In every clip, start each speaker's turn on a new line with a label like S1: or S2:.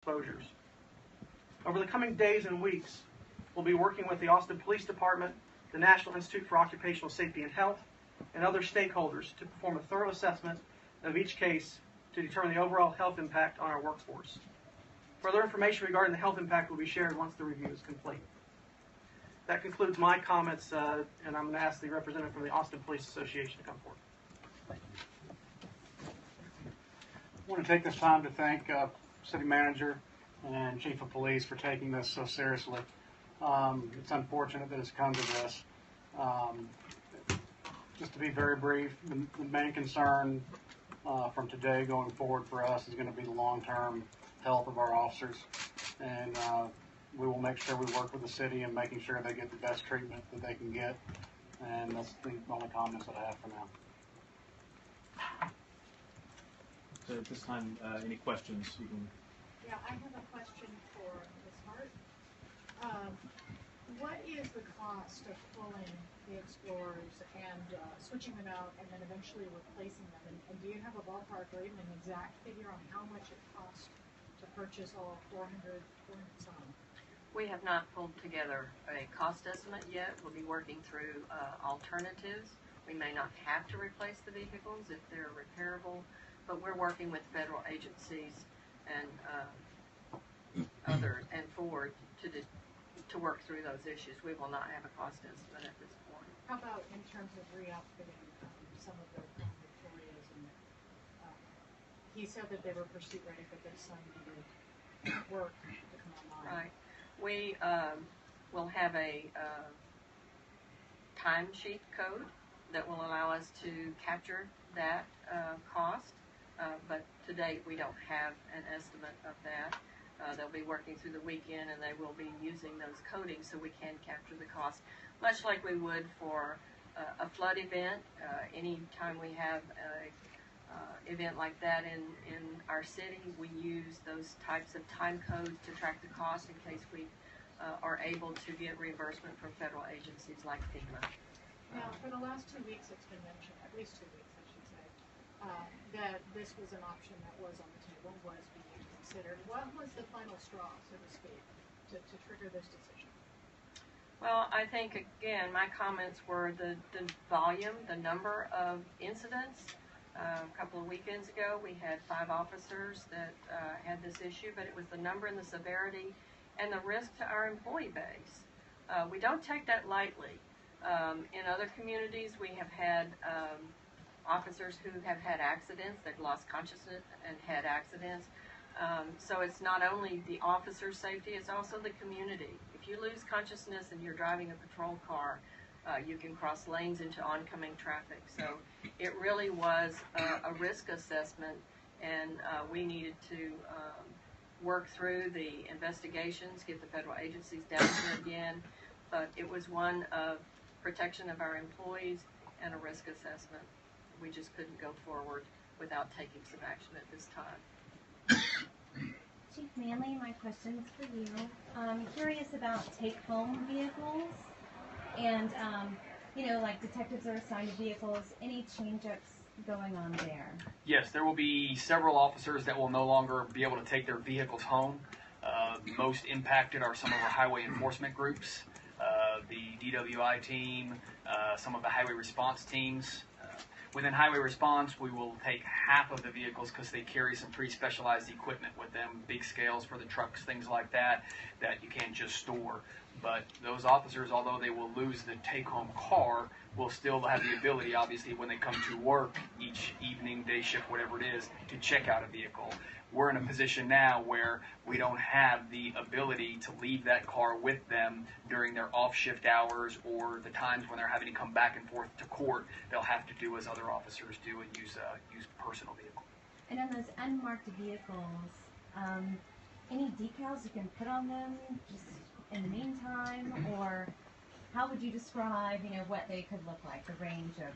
S1: exposures. Over the coming days and weeks, we'll be working with the Austin Police Department, the National Institute for Occupational Safety and Health, and other stakeholders to perform a thorough assessment of each case to determine the overall health impact on our workforce. Further information regarding the health impact will be shared once the review is complete. That concludes my comments, and I'm going to ask the representative from the Austin Police Association to come forward.
S2: I want to take this time to thank City Manager and Chief of Police for taking this so seriously. It's unfortunate that it's come to this. Just to be very brief, the main concern from today going forward for us is going to be the long-term health of our officers, and we will make sure we work with the city and making sure they get the best treatment that they can get, and that's the only comments that I have for now.
S3: So at this time, any questions you can...
S4: Yeah, I have a question for Ms. Hart. What is the cost of pulling the Explorers and switching them out and then eventually replacing them? And do you have a ballpark or even an exact figure on how much it costs to purchase all 400 some?
S5: We have not pulled together a cost estimate yet. We'll be working through alternatives. We may not have to replace the vehicles if they're repairable, but we're working with federal agencies and others and Ford to work through those issues. We will not have a cost estimate at this point.
S4: How about in terms of re-outfitting some of the Victorias? And he said that they were pursuit ready, but that some needed work to come online.
S5: Right. We will have a timesheet code that will allow us to capture that cost, but to date we don't have an estimate of that. They'll be working through the weekend and they will be using those codings so we can capture the cost, much like we would for a flood event. Anytime we have a event like that in our city, we use those types of time codes to track the cost in case we are able to get reimbursement from federal agencies like FEMA.
S4: Now, for the last 2 weeks, it's been mentioned, at least 2 weeks, I should say, that this was an option that was on the table, was being considered. What was the final straw, so to speak, to trigger this decision?
S5: Well, I think, again, my comments were the volume, the number of incidents. A couple of weekends ago, we had 5 officers that had this issue, but it was the number and the severity and the risk to our employee base. We don't take that lightly. In other communities, we have had officers who have had accidents, they've lost consciousness and had accidents. So it's not only the officer's safety, it's also the community. If you lose consciousness and you're driving a patrol car, you can cross lanes into oncoming traffic. So it really was a risk assessment, and we needed to work through the investigations, get the federal agencies down to it again. But it was one of protection of our employees and a risk assessment. We just couldn't go forward without taking some action at this time.
S6: Chief Manley, my question is for you. I'm curious about take-home vehicles and, like detectives are assigned to vehicles. Any change-ups going on there?
S7: Yes, there will be several officers that will no longer be able to take their vehicles home. Most impacted are some of our highway enforcement groups, the DWI team, some of the highway response teams. Within highway response, we will take half of the vehicles because they carry some pretty specialized equipment with them, big scales for the trucks, things like that, that you can't just store. But those officers, although they will lose the take-home car, will still have the ability, obviously, when they come to work each evening, day shift, whatever it is, to check out a vehicle. We're in a position now where we don't have the ability to leave that car with them during their off-shift hours or the times when they're having to come back and forth to court. They'll have to do as other officers do and use personal vehicle.
S6: And on those unmarked vehicles, any decals you can put on them just in the meantime, or how would you describe, what they could look like, the range of?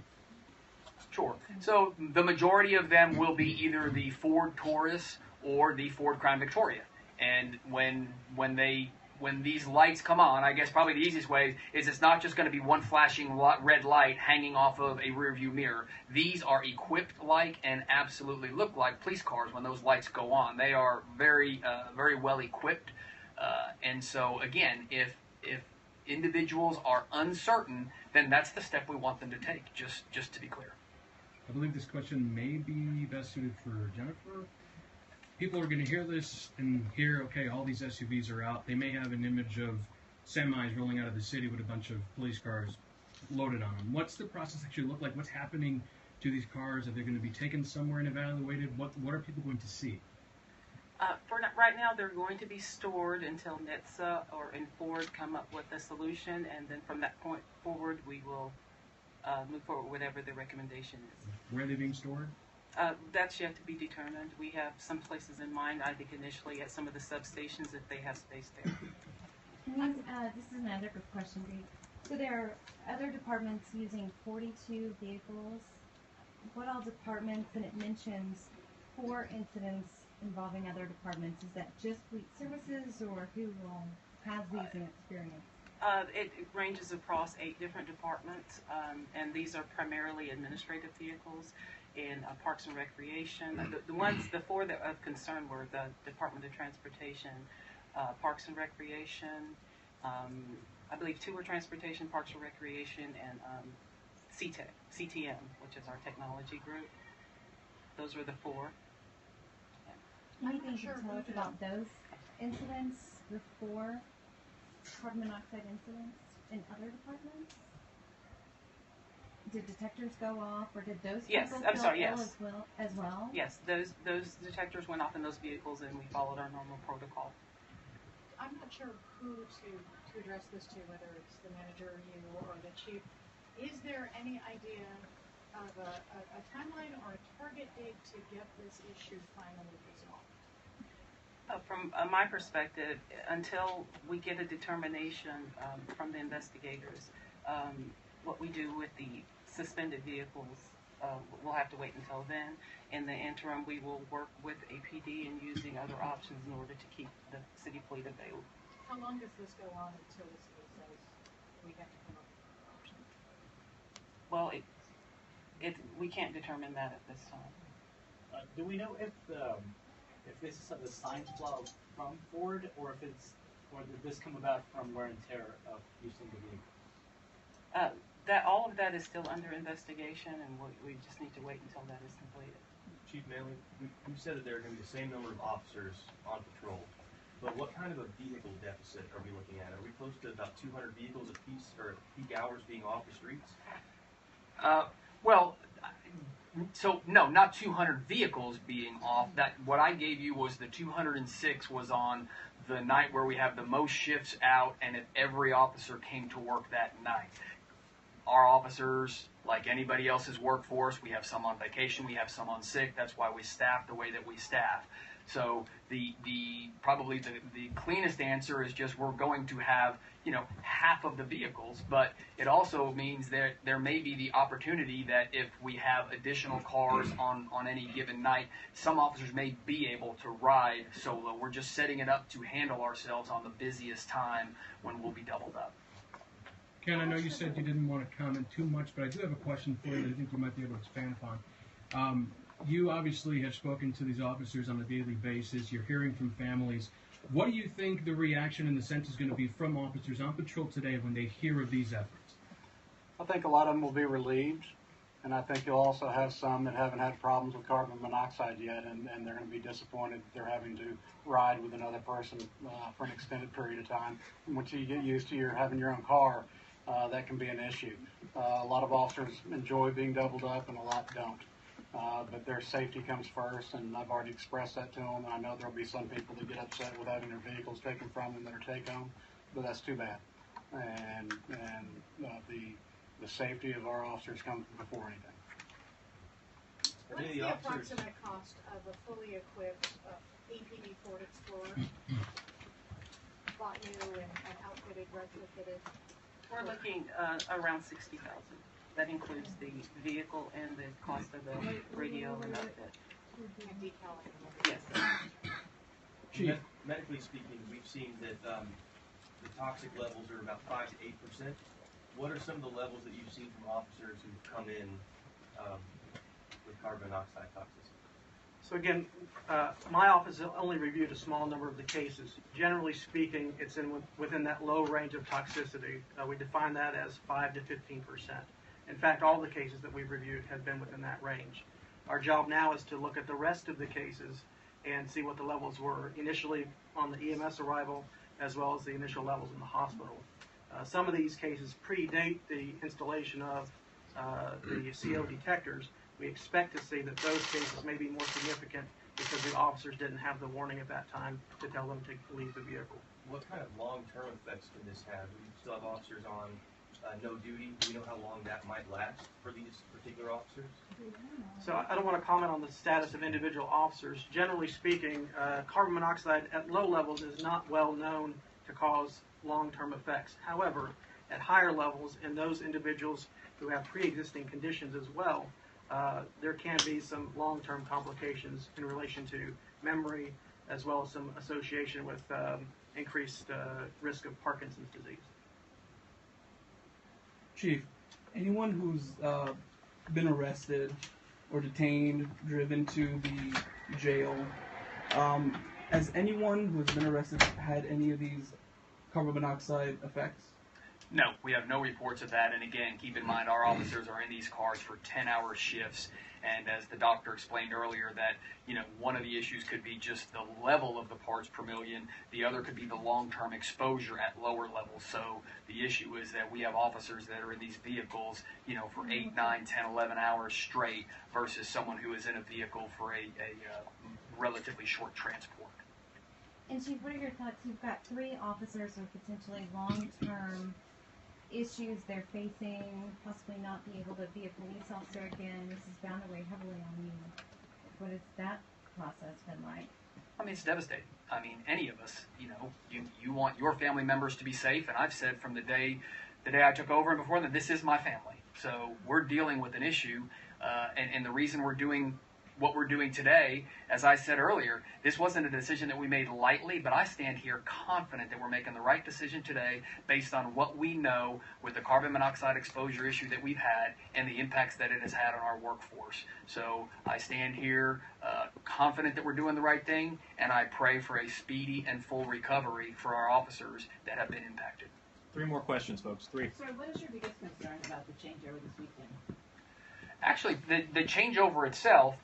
S7: Sure. So the majority of them will be either the Ford Taurus or the Ford Crown Victoria. And when they when these lights come on, I guess probably the easiest way is it's not just going to be one flashing red light hanging off of a rear view mirror. These are equipped like and absolutely look like police cars when those lights go on. They are very well equipped. And so again, if individuals are uncertain, then that's the step we want them to take, just to be clear.
S8: I believe this question may be best suited for Jennifer. People are going to hear this and hear, okay, all these SUVs are out. They may have an image of semis rolling out of the city with a bunch of police cars loaded on them. What's the process actually look like? What's happening to these cars? Are they going to be taken somewhere and evaluated? What are people going to see?
S9: Right now, they're going to be stored until NHTSA or Ford come up with a solution, and then from that point forward, we will move forward whatever the recommendation is.
S8: Where are they being stored?
S9: That's yet to be determined. We have some places in mind, I think initially at some of the substations if they have space there.
S6: This is another good question, Dave. So there are other departments using 42 vehicles. What all departments, and it mentions 4 incidents involving other departments. Is that just fleet services, or who has these in experience?
S9: It ranges across 8 different departments, and these are primarily administrative vehicles in Parks and Recreation. The 4 that of concern were the Department of Transportation, Parks and Recreation, I believe 2 were Transportation, Parks and Recreation, and CTM, which is our technology group. Those were the 4.
S6: Anything you can tell us about those incidents, the 4 carbon monoxide incidents in other departments? Did detectors go off, or did those
S9: Yes,
S6: vehicles
S9: I'm
S6: go
S9: sorry,
S6: ill
S9: yes.
S6: as well?
S9: Yes, those detectors went off in those vehicles, and we followed our normal protocol.
S4: I'm not sure who to address this to, whether it's the manager or you or the chief. Is there any idea of a timeline or a target date to get this issue finally resolved?
S9: From my perspective, until we get a determination from the investigators, what we do with the suspended vehicles, we'll have to wait until then. In the interim, we will work with APD and using other options in order to keep the city fleet available.
S4: How long does this go on until the city says we have to come up with an option?
S9: Well, we can't determine that at this time.
S3: Do we know if this is a design flaw from Ford, or did this come about from wear and tear of using the vehicle?
S9: All of that is still under investigation, and we just need to wait until that is completed.
S10: Chief Manley, you said that there are going to be the same number of officers on patrol, but what kind of a vehicle deficit are we looking at? Are we close to about 200 vehicles at peak hours being off the streets?
S7: So no, not 200 vehicles being off. What I gave you was the 206 was on the night where we have the most shifts out, and if every officer came to work that night. Our officers, like anybody else's workforce, we have some on vacation, we have some on sick. That's why we staff the way that we staff. So probably the cleanest answer is just we're going to have half of the vehicles, but it also means that there may be the opportunity that if we have additional cars on any given night, some officers may be able to ride solo. We're just setting it up to handle ourselves on the busiest time when we'll be doubled up.
S8: Ken, I know you said you didn't want to comment too much, but I do have a question for you that I think you might be able to expand upon. You obviously have spoken to these officers on a daily basis. You're hearing from families. What do you think the reaction in the sense is going to be from officers on patrol today when they hear of these efforts?
S2: I think a lot of them will be relieved, and I think you'll also have some that haven't had problems with carbon monoxide yet, and they're going to be disappointed that they're having to ride with another person for an extended period of time. And once you get used to having your own car, that can be an issue. A lot of officers enjoy being doubled up, and a lot don't. But their safety comes first, and I've already expressed that to them. And I know there'll be some people that get upset with having their vehicles taken from them that are take-home, but that's too bad. And the safety of our officers comes before anything.
S4: What's the approximate cost of a fully equipped APD Ford Explorer, bought new and outfitted, retrofitted?
S9: We're looking around $60,000. That includes the vehicle and the cost of the radio and outfit.
S4: And decaling.
S9: Yes.
S10: Chief, medically speaking, we've seen that the toxic levels are about 5 to 8%. What are some of the levels that you've seen from officers who've come in with carbon monoxide toxicity?
S1: So again, my office has only reviewed a small number of the cases. Generally speaking, it's within that low range of toxicity. We define that as 5 to 15%. In fact, all the cases that we've reviewed have been within that range. Our job now is to look at the rest of the cases and see what the levels were initially on the EMS arrival, as well as the initial levels in the hospital. Some of these cases predate the installation of the CO detectors. We expect to see that those cases may be more significant because the officers didn't have the warning at that time to tell them to leave the vehicle.
S10: What kind of long-term effects can this have? We still have officers on no duty. Do we know how long that might last for these particular officers?
S1: So I don't want to comment on the status of individual officers. Generally speaking, carbon monoxide at low levels is not well known to cause long-term effects. However, at higher levels in those individuals who have pre-existing conditions as well, there can be some long-term complications in relation to memory, as well as some association with increased risk of Parkinson's disease.
S11: Chief, anyone who's been arrested or detained, driven to the jail, has anyone who's been arrested had any of these carbon monoxide effects?
S7: No, we have no reports of that. And again, keep in mind our officers are in these cars for 10-hour shifts. And as the doctor explained earlier, that one of the issues could be just the level of the parts per million. The other could be the long-term exposure at lower levels. So the issue is that we have officers that are in these vehicles, for 8, 9, 10, 11 hours straight versus someone who is in a vehicle for a relatively short transport.
S6: And Chief, what are your thoughts? You've got 3 officers with potentially long-term issues they're facing, possibly not be able to be a police officer again. This is bound to weigh heavily on you. What has that process been like?
S7: I mean, it's devastating. I mean, any of us, you want your family members to be safe, and I've said from the day I took over and before that, this is my family. So we're dealing with an issue, and the reason we're doing what we're doing today, as I said earlier, this wasn't a decision that we made lightly, but I stand here confident that we're making the right decision today based on what we know with the carbon monoxide exposure issue that we've had and the impacts that it has had on our workforce. So I stand here confident that we're doing the right thing, and I pray for a speedy and full recovery for our officers that have been impacted.
S12: 3 more questions, folks. 3.
S13: Sir, what is your biggest concern about the changeover this weekend?
S7: Actually, the changeover itself,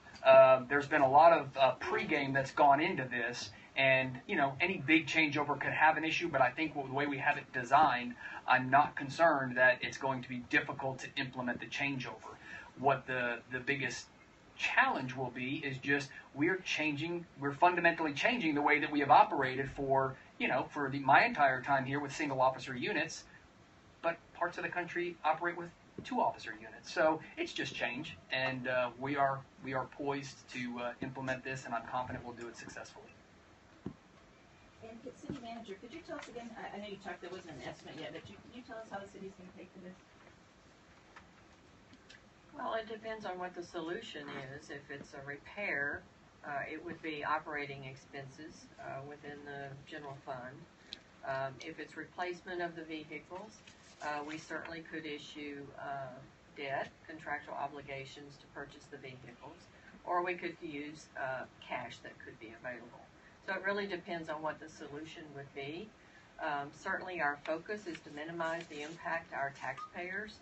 S7: there's been a lot of pregame that's gone into this, and any big changeover could have an issue, but I think the way we have it designed, I'm not concerned that it's going to be difficult to implement the changeover. What the biggest challenge will be is just we're fundamentally changing the way that we have operated for my entire time here with single officer units, but parts of the country operate with 2 officer units. So it's just change, and we are poised to implement this, and I'm confident we'll do it successfully.
S13: And City Manager, could you tell us again, I know you talked, there wasn't an estimate yet, but can you tell us how the city's going to pay for this?
S5: Well, it depends on what the solution is. If it's a repair, it would be operating expenses within the general fund. If it's replacement of the vehicles, we certainly could issue debt, contractual obligations to purchase the vehicles, or we could use cash that could be available. So it really depends on what the solution would be. Certainly our focus is to minimize the impact to our taxpayers,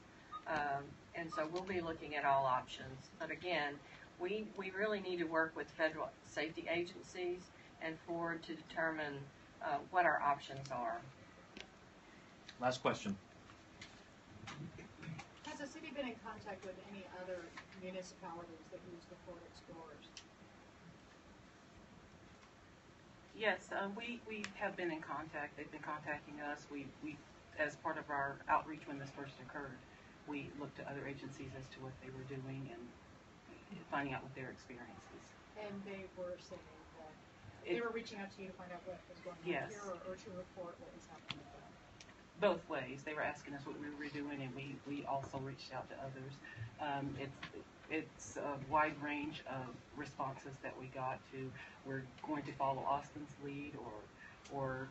S5: and so we'll be looking at all options. But again, we really need to work with federal safety agencies and Ford to determine what our options are.
S12: Last question.
S4: Has the city been in contact with any other municipalities that use the Ford Explorers?
S9: Yes, we have been in contact. They've been contacting us. We as part of our outreach when this first occurred, we looked to other agencies as to what they were doing and finding out what their experiences.
S4: And they were saying that they were reaching out to you to find out what was going on
S9: Yes.
S4: here, or to report what was happening with them?
S9: Both ways. They were asking us what we were doing, and we also reached out to others. It's a wide range of responses that we got to. We're going to follow Austin's lead, or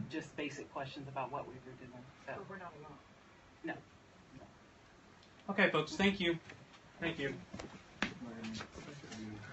S9: just basic questions about what we were doing. So,
S4: But we're not alone.
S9: no.
S12: Okay, folks, thank you. Thank you.